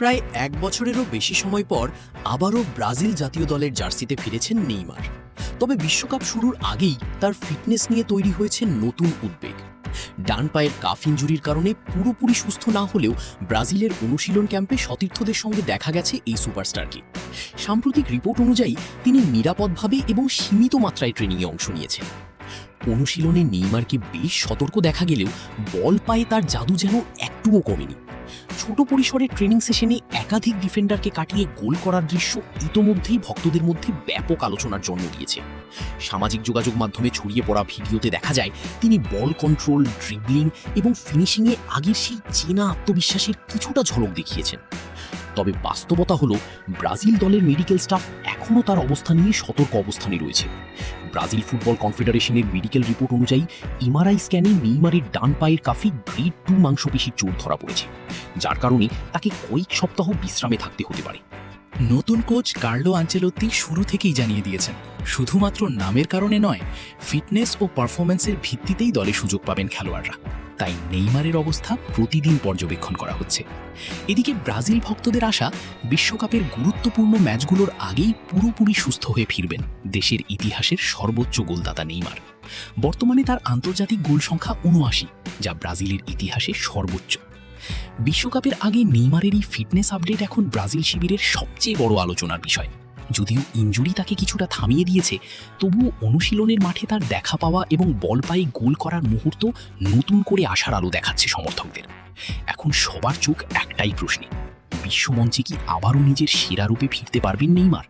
প্রায় ১ বছরেরও বেশি সময় পর আবারও ব্রাজিল জাতীয় দলের জার্সিতে ফিরেছেন নেইমার। তবে বিশ্বকাপ শুরুর আগেই তার ফিটনেস নিয়ে তৈরি হয়েছে নতুন উদ্বেগ। ডান পায়ের কাফ ইনজুরির কারণে পুরোপুরি সুস্থ না হলেও ব্রাজিলের অনুশীলন ক্যাম্পে সতীর্থদের সঙ্গে দেখা গেছে এই সুপারস্টারকে। সাম্প্রতিক রিপোর্ট অনুযায়ী তিনি নিরাপদভাবে এবং সীমিত মাত্রায় ট্রেনিংয়ে অংশ নিয়েছেন। অনুশীলনে নেইমারকে বেশ সতর্ক দেখা গেলেও বল পায়ে তার জাদু যেন একটুও কমেনি। ছোট পরিসরের ট্রেনিং সেশনে একাধিক ডিফেন্ডারকে কাটিয়ে গোল করার দৃশ্য ইতোমধ্যেই ভক্তদের মধ্যে ব্যাপক আলোচনার জন্ম দিয়েছে। সামাজিক যোগাযোগ মাধ্যমে ছড়িয়ে পড়া ভিডিওতে দেখা যায় তিনি বল কন্ট্রোল, ড্রিবলিং এবং ফিনিশিংয়ে আগের সেই চেনা আত্মবিশ্বাসের কিছুটা ঝলক দেখিয়েছেন। তবে বাস্তবতা হলো ব্রাজিল দলের মেডিকেল স্টাফ এখনও তার অবস্থা নিয়ে সতর্ক অবস্থানে রয়েছে। ব্রাজিল ফুটবল কনফেডারেশনের মেডিকেল রিপোর্ট অনুযায়ী এমআরআই স্ক্যানে নেইমারের ডান পায়ের কাফে গ্রেড 2 মাংসপেশির চোট ধরা পড়েছে, যার কারণে তাকে কয়েক সপ্তাহ বিশ্রামে থাকতে হতে পারে। নতুন কোচ কার্লো আনচেলত্তি শুরু থেকেই জানিয়ে দিয়েছেন, শুধুমাত্র নামের কারণে নয়, ফিটনেস ও পারফরম্যান্সের ভিত্তিতেই দলে সুযোগ পাবেন খেলোয়াড়রা। তাই নেইমারের অবস্থা প্রতিদিন পর্যবেক্ষণ করা হচ্ছে। এদিকে ব্রাজিল ভক্তদের আশা, বিশ্বকাপের গুরুত্বপূর্ণ ম্যাচগুলোর আগেই পুরোপুরি সুস্থ হয়ে ফিরবেন দেশের ইতিহাসের সর্বোচ্চ গোলদাতা নেইমার। বর্তমানে তার আন্তর্জাতিক গোল সংখ্যা ৭৯, যা ব্রাজিলের ইতিহাসে সর্বোচ্চ। বিশ্বকাপের আগে নেইমারের এই ফিটনেস আপডেট এখন ব্রাজিল শিবিরের সবচেয়ে বড় আলোচনার বিষয়। যদিও ইনজুরি তাকে কিছুটা থামিয়ে দিয়েছে, তবুও অনুশীলনের মাঠে তার দেখা পাওয়া এবং বল পায়ে গোল করার মুহূর্ত নতুন করে আশার আলো দেখাচ্ছে সমর্থকদের। এখন সবার চোখ একটাই প্রশ্নে, বিশ্বমঞ্চে কি আবারও নিজের সেরা রূপে ফিরতে পারবেন নেইমার?